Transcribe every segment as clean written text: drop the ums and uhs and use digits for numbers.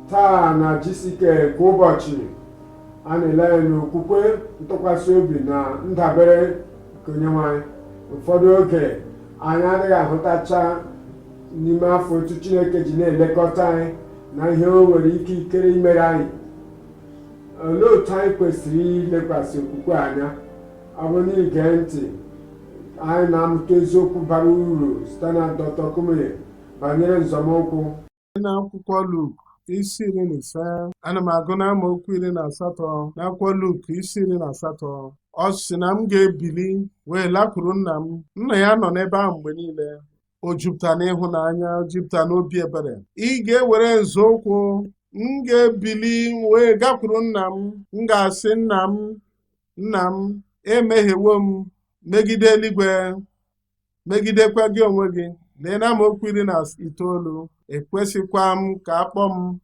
taa na GCK kwa ụbọchị a na-ele anya n'okwukwe, ntụkwasị obi na ndabere nke Onyenwe anyị. Ụfọdụ oge anyị adịghị ahụtacha n'ime afọ otu Chineke ji na-elekọta anyị na ihe o nwere ike ikere imere anyị. Olee otu anyị kwesịrị ilekwasị okwukwe anya? Ọ bụ na ige ntị, anyị na-amụta eziokwu bara uru site na Dr. Kumuyi banyere nzọmụkwụ. N'akwụkwọ Luk isi 15, ana m agụ n'amaokwu 18 n'akwụkwọ Luk isi 18. Ọ sị na m ga-ebili wee lakwuru nna m. Nna ya nọ n'ebe ahụ mgbe niile. O jupụta n'ịhụnanya, o jupụta n'obi ebere. Ị ga-ewere nzọụkwụ, m ga-ebili wee gakwuru nna m. M ga-asị nna m, emehiewo m megide eluigwe, megidekwa gị onwe gị. Lee na amaokwu 19, ekwesịkwa m ka akpọ m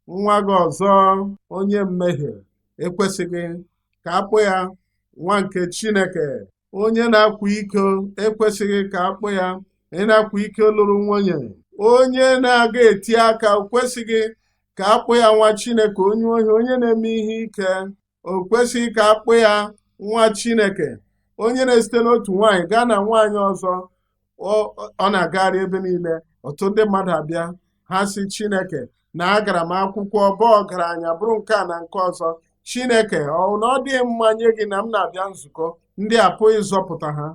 nwa gị ọzọ onye mmehie. Ekwesịghị ka akpọ ya nwa nke Chineke. Onye na-akwa iko ekwesịghị ka akpọ ya onye na-akwa iko lụrụ nwunye. Onye na-aga eti aka o kwesịghị ka akpọ ya nwa Chineke. Onye ohi, onye na-eme ihe ike o kwesịghị ka akpọ ya nwa Chineke. Onye na-esite n'otu nwaanyị gaa na nwaanyị ọzọ, ọ na-agagharị ebe niile. Ọtụtụ ndị mmadụ abịa, ha si Chineke na agara m akwụkwọ bụ ọgaranya, bụrụ nke a na nke ọzọ. Chineke ọ na ọ dịghị mma nye gị na m na-abịa nzukọ? Ndị apụghị ịzọpụta ha.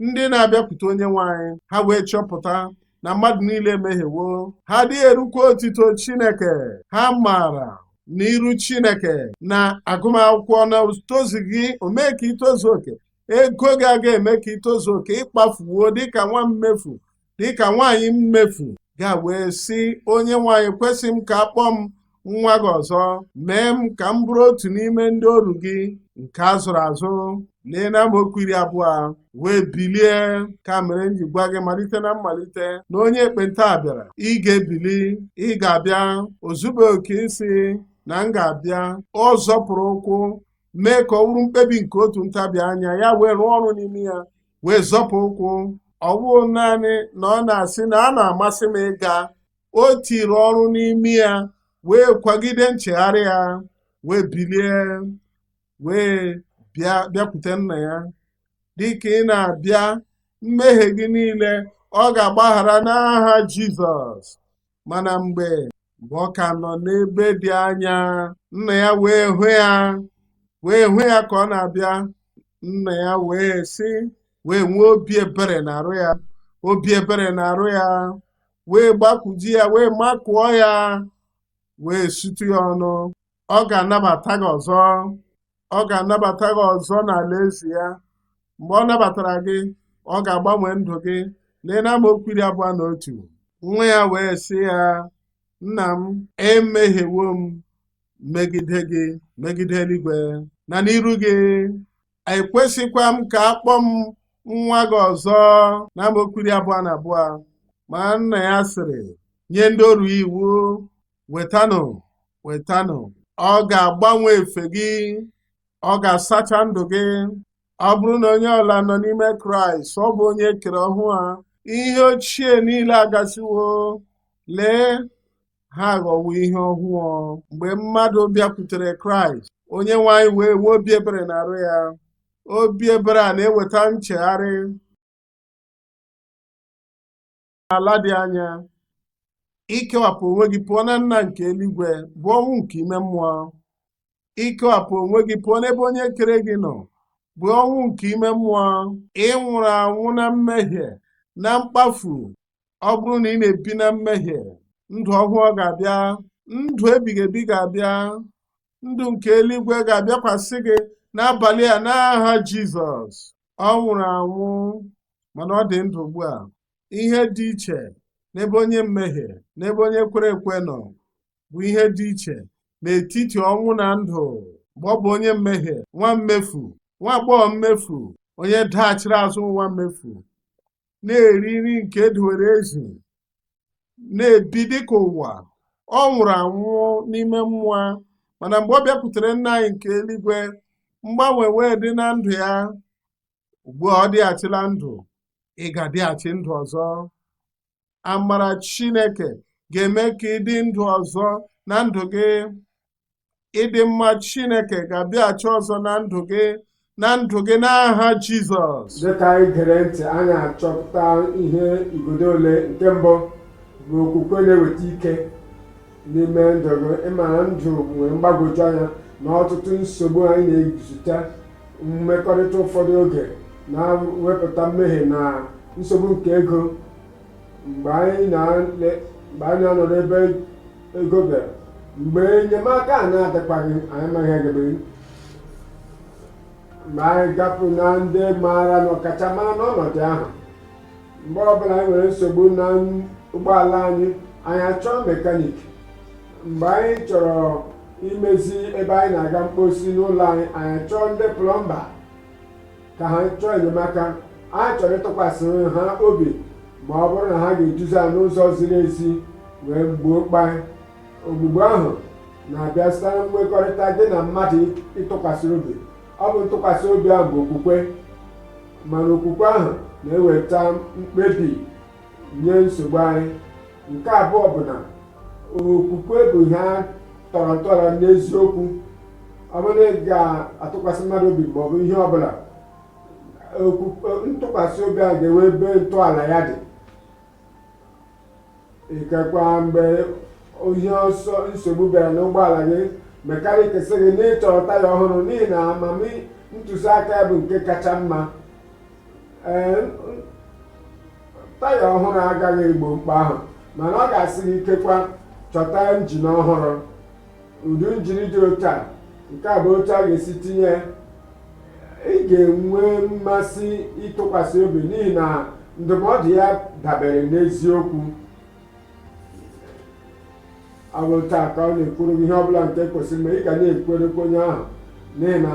Ndị na-abịakwute onye nwaanyị, ha wee chọpụta na mmadụ niile emehiewo. Ha adịghị erukwa otito Chineke. Ha maara n'iru Chineke na agụmakwụkwọ na tozughị o mee ka itozu oke. Ego gị aga eme ka itozu oke. Ịkpafuo dịka nwa mmefu, dịka nwaanyị mmefu. Ga wee sị onye nwaanyị, kwesị m ka akpọ m nwa gị ọzọ. Mee m ka m bụrụ otu n'ime ndị oru gị nke a zụrụ azụ. Lee na amaokwu 20, wee bilie. Ka mere m ji gwa gị malite na mmalite na onye ekpenta bịara. Ị ga-ebili, ị ga-abịa. Ozube oke isi na m ga-abịa. Ọ zọpụrụ ụkwụ, mee ka ọ bụrụ mkpebi nke otu ntabi anya, ya wee rụọ ọrụ n'ime ya, wee zọpụ ụkwụ. Ọ bụghị naanị na ọ na-asị na a na-amasị m ịga. O tiri ọrụ n'ime ya, wee kwagide nchegharị ya, wee bilie, wee bịakwute nna ya. Dịka ị na-abịa, mmehie gị niile ọ ga-agbaghara n'aha Jizọs. Mana mgbe ọ ka nọ n'ebe dị anya, nna ya wee hụ ya ka ọ na-abịa. Nna ya wee sị, wee nwee obi ebere na-arụ ya, obi ebere na-arụ ya, wee gbakwuji ya, wee makụọ ya, wee sutu ya ọnụ. Ọ ga-anabata gị ọzọ. Ọ ga-anabata gị ọzọ n'alaeze ya. Mgbe ọ nabatara gị, ọ ga-agbanwe ndụ gị. Lee na amaokwu 21. Nwa ya wee sị ya, nna m, emehiewo m megide gị, megide eluigwe na n'iru gị. Ekwesịkwa m ka akpọ m nwa gị ọzọ. Na amaokwu 22. Ma nna ya sịrị, nye ndị oru iwu, wetanụ. Ọ ga-agbanwe efe gị, ọ ga-asacha ndụ gị. Ọ bụrụ na onye ọla nọ n'ime Kraịst, ọ bụ onye kere ọhụụ ha. Ihe ochie niile agasiwo, lee, ha aghọwo ihe ọhụụ. Mgbe mmadụ bịakwutere Kraịst, onye nwe anyị wee nwee obi ebere na-arụ ya. Obi ebere a na-eweta nchegharị. Ala dị anya, ikewapụ onwe gị pụọ na nna nke eluigwe bụ ọnwụ nke ime mmụọ. Ikewapụ onwe gị pụọ n'ebe onye kere gị nọ bụ ọnwụ nke ime mmụọ. Ị nwụrụ anwụ na mmehie, na mkpafu. Ọ bụrụ na ị na-ebi na mmehie, ndụ ọhụụ ga-abịa. Ndụ ebighị ebi ga-abịa. Ndụ nke eluigwe ga-abịakwasị gị n'abalị a n'aha Jizọs. Ọ nwụrụ anwụ, mana ọ dị ndụ ugbu a. Ihe dị iche n'ebe onye mmehie n'ebe onye kwere ekwe nọ bụ ihe dị iche n'etiti ọnwụ na ndụ. Mgbe ọ bụ onye mmehie, nwa mmefu, nwa agbọghọ mmefu, onye daghachiri azụ, nwa mmefu, na-eri nri nke edowere ezi, na-ebi dịka ụwa. Ọ nwụrụ anwụ n'ime mmụọ, mana mgbe ọ bịakwutere nna anyị nke eluigwe, mgbanwe wee dị na ndụ ya. Ugbu a ọ dịghachila ndụ, ị ga-adịghachi ndụ ọzọ. Amara Chineke ga-eme ka ị dị ndụ ọzọ na ndụ gị. Ịdị mma Chineke ga-abịaghachi ọzọ na ndụ gị n'aha Jizọs. Dịka anyị gere ntị, anyị achọpụta ihe igodo ole. Nke mbụ bụ okwukwe na-eweta ike n'ime ndụ gị. Ịmara ndụ nwere mgbagwoju anya na ọtụtụ nsogbu anyị na-ezute. Mmekọrịta ụfọdụ oge na-wepụta mmehie na nsogbu nke ego. Mgbe anyị na-anọ n'ebe ego bịara, mgbe enyemaka a na-adịkwaghị, anyị amaghị egebe. Mgbe anyị gapụ na ndị maara na ọkachamara n'ọnọdụ ahụ, mgbe ọbụla anyị nwere nsogbu na ụgbọala anyị, anyị achọọ mekaniki. Mgbe anyị chọrọ imezi ebe anyị na-aga mkposi n'ụlọ anyị, anyị chọọ ndị plọmba ka ha chọọ enyemaka. Anyị chọrọ ịtụkwasị ha obi ma ọ bụrụ na ha ga-eduzi anyị n'ụzọ ziri ezi wee gbuo mkpa anyị. Ogbugbo ahụ na-abịa site na mmekọrịta dị na mmadụ ịtụkwasị obi. Ọ bụ ntụkwasị obi ahụ bụ okwukwe, mana okwukwe ahụ na-eweta mkpebi nye nsogbu anyị. Nke abụọ bụ na okwukwe bụ ihe a tọrọ ntọala n'eziokwu. Ọ bụrụ na ị ga-atụkwasị mmadụ obi ma ọ bụ ihe ọbụla, ntụkwasị obi a ga-enwe ebe ntọala ya dị. Ikekwa mgbe ihe ọsọ nsogbu bịara n'ụgbọala gị, mekaniki sị gị na ị chọrọ taya ọhụrụ n'ihi na ntụziaka ya bụ nke kacha mma. Taya ọhụrụ agaghị egbo mkpa ahụ, mana ọ ga-asị gị ikekwa chọta injin ọhụrụ. Ụdị injin dị otu a, nke a bụ otu a ga-esi tinye. Ị ga-enwe mmasị ịtụkwasị obi n'ihi na ndụmọdụ ya dabere n'eziokwu. Ọ bụ taa ka ọ na-ekwuru gị ihe ọbụla nke kwesịrị, ma ị ga na-ekwerekwa onye ahụ n'ihi na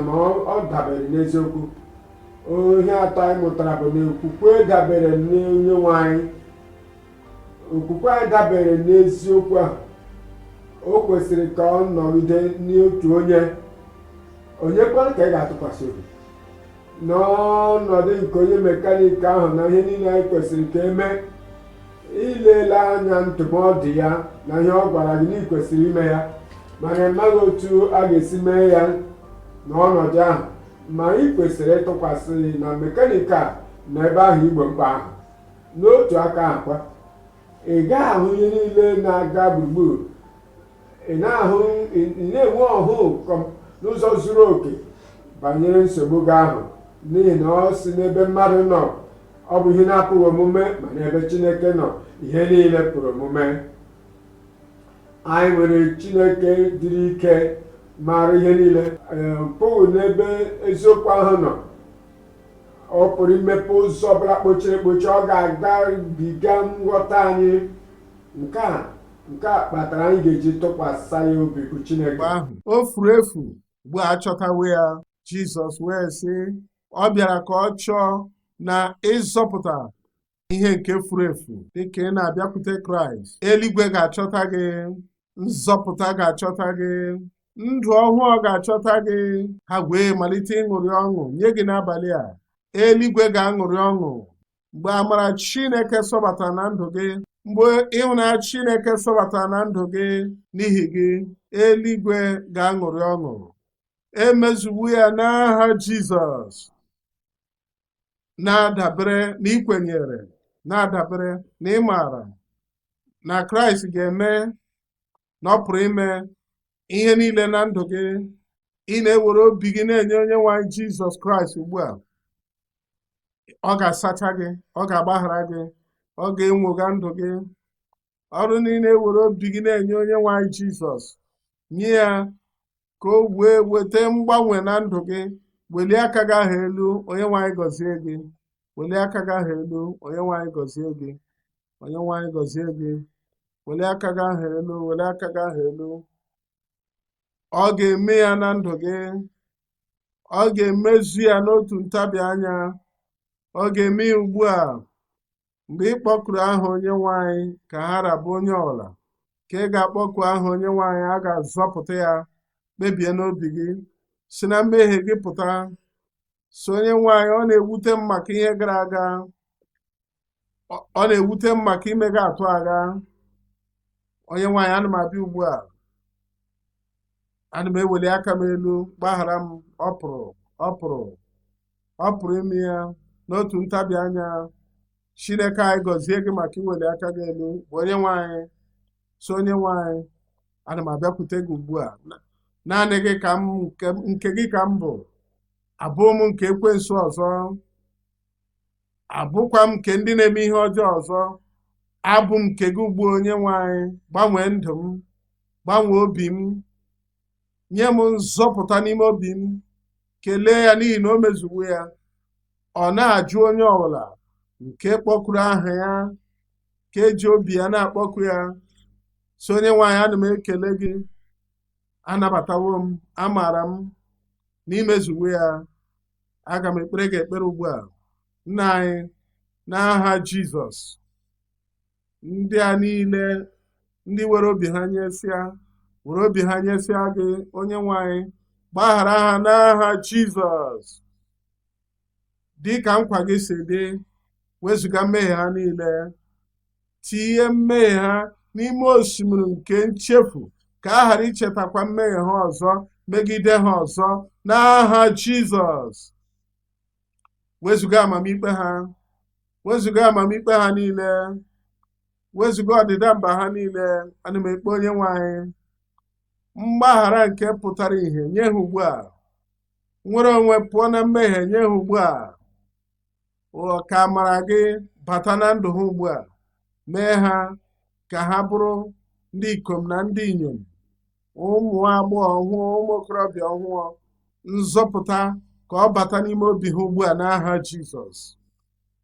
ọ dabere n'eziokwu. Ihe atọ anyị mụtara bụ na okwukwe dabere n'onye nwe anyị. Okwukwe anyị dabere n'eziokwu ahụ. O kwesịrị ka ọ nọgide n'otu onye kwere ka ị ga-atụkwasị obi. N'ọnọdụ nke onye mekaniki ahụ na ihe niile anyị kwesịrị ka emee, ilele anya ndụmọdụ ya na ihe ọ gwara gị na ị kwesịrị ime ya, mana ịmaghị otu a ga-esi mee ya n'ọnọdụ ahụ. Ma ị kwesịrị ịtụkwasị na mekaniki a na ebe ahụ igbo mkpa ahụ. N'otu aka akwa, ị gaghị ahụ ihe niile na-aga gburugburu. Ị na-enwe ọhụụ n'ụzọ zuru oke banyere nsogbu gị ahụ, n'ihi na ọ si n'ebe mmadụ nọ ọ bụ ihe na-apụghị omume, ma n'ebe Chineke nọ ihe niile pụrụ omume. Anyị nwere Chineke dịrị ike maara ihe niile. Pụghị n'ebe eziokwu ahụ nọ, ọ pụrụ imepe ụzọ ọbụla kpochiri ekpochi. Ọ ga-agabiga nghọta anyị. Nke a kpatara anyị ga-eji tụkwasị ya obi bụ Chineke. Ahụ o furu efu mgbe a chọtawo ya, Jizọs wee sị ọ bịara ka ọ chọọ na ịzọpụta ihe nke furu efu. Dịka ị na-abịakwute Kraịst, eluigwe ga-achọta gị, nzọpụta ga-achọta gị, ndụ ọhụụ ga-achọta gị. Ha wee malite ịṅụrị ọṅụ nye gị n'abalị a. Eluigwe ga-aṅụrị ọṅụ mgbe amara Chineke sọbatara na ndụ gị, mgbe ịhụnanya Chineke sọbatara na ndụ gị n'ihi gị. Eluigwe ga-aṅụrị ọṅụ. Emezuwo ya n'aha Jizọs. Na-adabere na ikwenyere, na-adabere na ịmara na Kraịst ga-eme na ọ pụrụ ime ihe niile na ndụ gị. Ị na-ewere obi gị na-enye onye nwe anyị Jizọs Kraịst ugbu a, ọ ga-asacha gị, ọ ga-agbaghara gị, ọ ga-enwoga ndụ gị. Ọrụ niile ewere obi gị na-enye onye nwe anyị Jizọs, nye ya ka o wee weta mgbanwe na ndụ gị. Welie aka gị ahụ elu, onye nwe anyị gọzie gị. Welie aka gị ahụ elu, onye nwe anyị gọzie gị. Onye nwe anyị gọzie gị. Welie aka gị ahụ elu, welie aka gị ahụ elu. Ọ ga-eme ya na ndụ gị. Ọ ga-emezu ya n'otu ntabi anya. Ọ ga-eme ya ugbu a. Mgbe ị kpọkuru aha onye nwe anyị ka ha rabụ onye ọla, ka ị ga-akpọku aha onye nwe anyị, a ga-azọpụta ya. Kpebie n'obi gị, si na mmehie gị pụta. So onye nwe anyị, ọ na-ewute m maka ihe gara aga, ọ na-ewute m maka ime gị atụ agha. Onye nwe anyị, ana m abịa ugbu a ana m eweli aka m elu gbaghara m. Ọ pụrụ ime ya n'otu ntabi anya. Chineke anyị gọzie gị maka iweli aka gị elu. Bụ onye nwe anyị, so onye nwe anyị, ana m abịakwute gị ugbu a. Naanị gị ka nke gị ka m bụ. Abụọ m nke ekwensu ọzọ, abụkwa m nke ndị na-eme ihe ọjọọ ọzọ. Abụ m nke gị ugbu a, onye nwe anyị. Gbanwee ndụ m, gbanwee obi m, nye m nzọpụta n'ime obi m. Kelee ya n'ihi na o mezuwo ya. Ọ na-ajụ onye ọbụla nke kpọkuru aha ya, ka eji obi ya na-akpọku ya. So onye nwe anyị, ana m ekele gị. Anabatawo m, amaara m n'imezuwo ya. Aga m ekpere gị ekpere ugbu a. Nna anyị, n'aha Jizọs, ndị a niile ndị were obi ha nyesịa gị, onye nwe anyị, gbaghara ha n'aha Jizọs. Dị ka nkwa gị si dị, wezụga mmehie ha niile, tinye mmehie ha n'ime osimiri nke nchefu, ka a ghara ichetakwa mmehie ha ọzọ megide ha ọzọ, n'aha Jizọs. Wezụga amamikpe ha niile, wezụga ọdịda mba ha niile. Ana m ekpe onye nwe anyị mgbaghara nke pụtara ìhè nye ha ugbu a. Nwere onwe pụọ na mmehie nye ha ugbu a. Ka amara gị bata na ndụ ha ugbu a. Mee ha ka ha bụrụ ndị ikom na ndị inyom, ụmụ agbọghọ ọhụụ, ụmụ okorobịa ọhụụ. Nzọpụta ka ọ bata n'ime obi ha ugbu a n'aha Jizọs.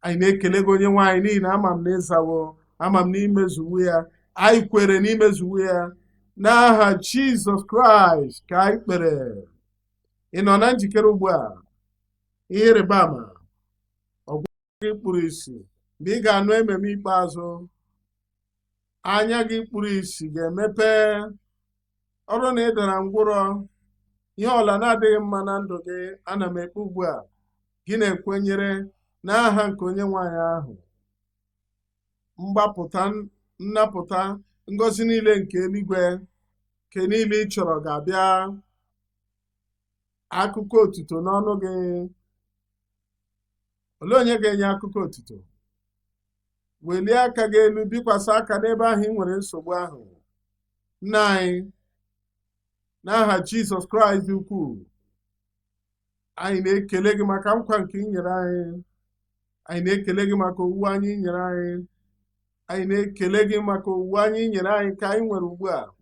Anyị na-ekele gị onye nwe anyị, n'ihi na ama m na ịzawo, ama m na imezuwo ya. Anyị kwere na imezuwo ya. N'aha Jizọs Kraịst ka anyị kpere. Ị nọ na njikere ugbu a? Ihe ịrịba ama ọgwụgwọ gị kpuru ìsì mgbe ị ga-anụ ememe ikpeazụ. Anya gị kpuru ìsì ga-emepe. Ọrụ na ị dara ngwụrọ, ihe ọla na-adịghị mma na ndụ gị, ana m ekpe ugbu a, gị na-ekwenyere n'aha nke onye nwaanyị ahụ. Mgbapụta, nnapụta, ngọzi niile nke eluigwe, nke niile ị chọrọ ga-abịa. Akụkọ otuto n'ọnụ gị. Olee onye ga-enye akụkọ otuto? Welie aka gị elu, bikwasị aka n'ebe ahụ ị nwere nsogbu ahụ. Nna anyị, n'aha Jizọs Kraịst dị ukwuu, anyị na-ekele gị maka nkwa nke ị nyere anyị. Anyị na-ekele gị maka owuwe anyị nyere anyị. Anyị na-ekele gị maka owuwe anyị nyere anyị ka anyị nwere ugbu a.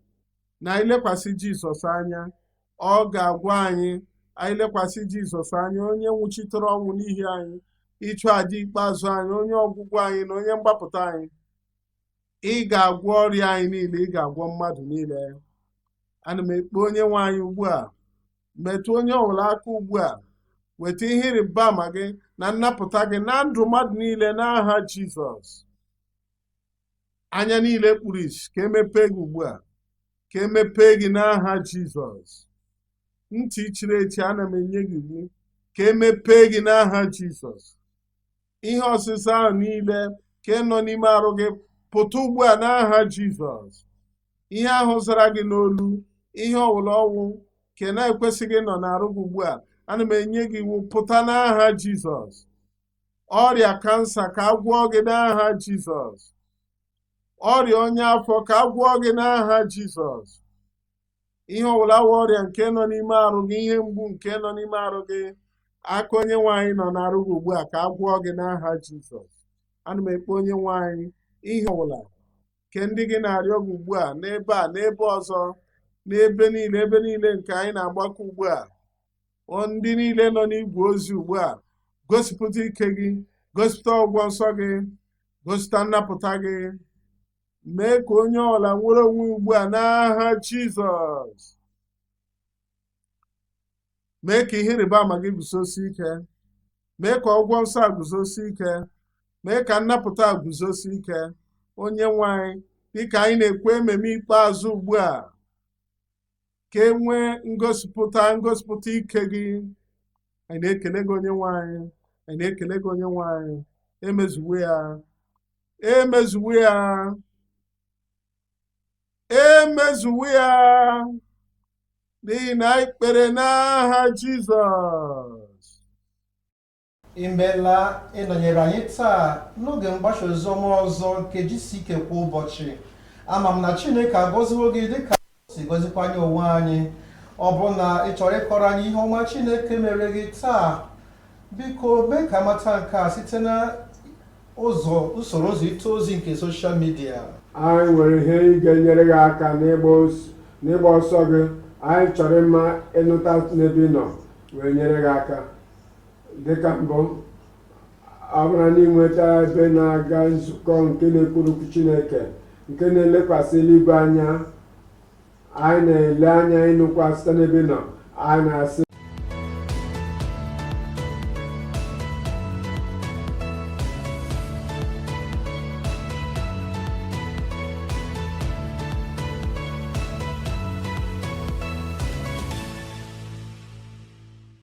Na anyị lekwasị Jizọs anya, ọ ga-agwa anyị. Anyị lekwasị Jizọs anya, onye nwụchitere ọnwụ n'ihi anyị, ịchụ aja ikpeazụ anyị, onye ọgwụgwọ anyị na onye mgbapụta anyị. Ị ga-agwọ ọrịa anyị niile, ị ga-agwọ mmadụ niile. Ana m ekpe onye nwe anyị ugbu a, metụ onye ọbụla aka ugbu a, weta ihe ịrịba ama gị na nnapụta gị na ndụ mmadụ niile n'aha Jizọs. Anya niile kpuru ìsì ka emepee gị ugbu a, ka emepee gị n'aha Jizọs. Ntị chiri echi, ana m enye gị iwu ka emepee gị n'aha Jizọs. Ihe ọsịsa ahụ niile ka nọ n'ime arụ gị, pụta ugbu a n'aha Jizọs. Ihe ahụ zara gị n'olu, ihe ọwụla ọnwụ nke na-ekwesịghị ịnọ n'arụ gị ugbu a, ana m enye gị iwu, pụta n'aha Jizọs. Ọrịa kansa ka agwọọ gị n'aha Jizọs. Ọrịa onye afọ ka agwọọ gị n'aha Jizọs. Ihe ọbụla wụ ọrịa nke nọ n'ime arụ gị, ihe mgbu nke nọ n'ime arụ gị, aka onye nwaanyị nọ n'arụ gị ugbu a ka agwọọ gị n'aha Jizọs. Ana m ekpe onye nwaanyị, ihe ọbụla nke ndị gị na-arịọ gị ugbu a, n'ebe a, n'ebe ọzọ, n'ebe niile, ebe niile nke anyị na-agbakọ ugbu a, ndị niile nọ n'igwe ozi ugbu a, gosipụta ike gị, gosipụta ọgwụgwọ nsọ gị, gosipụta nnapụta gị. Mee ka onye ọbụla nwere onwe ugbu a n'aha Jizọs. Mee ka ihe ịrịba ama gị guzosi ike. Mee ka ọgwụgwọ nsọ a guzosi ike. Mee ka nnapụta a guzosi ike. Onye nwe anyị, dịka anyị na-ekwe ememe ikpeazụ ugbu a, ka e nwee ngosipụta ike gị. Anyị na-ekele gị onye nwe anyị. Anyị na-ekele gị onye nwe anyị. Emezuwo ya. Emezuwo ya. Emezuwo ya. n'ihi na anyị kpere n'aha Jizọs. Imeela ịnọnyere anyị taa n'oge mgbasa oziọma ọzọ nke GCK kwa ụbọchị. Ama m na Chineke agọziwo gị dịka o si gọzikwa anyị onwe anyị. Ọ bụ na ị chọrọ ịkọrọ anyị ihe ọma Chineke mere gị taa, biko mee ka mata nke a site na usoro ụzọ ite ozi nke soshal midia. Anyị nwere ihe ị ga-enyere gị aka n'ịgba ọsọ gị. Anyị chọrọ ịma ịnụta n'ebe ị nọ wee nyere gị aka. Dịka mbụ, ọ bụrụ na ị nweta ebe na-aga nzukọ nke na-ekwuru okwu Chineke, nke na-elekwasị eluigwe anya, anyị na-ele anya ịnụkwa site n'ebe ị nọ. Anyị na-asị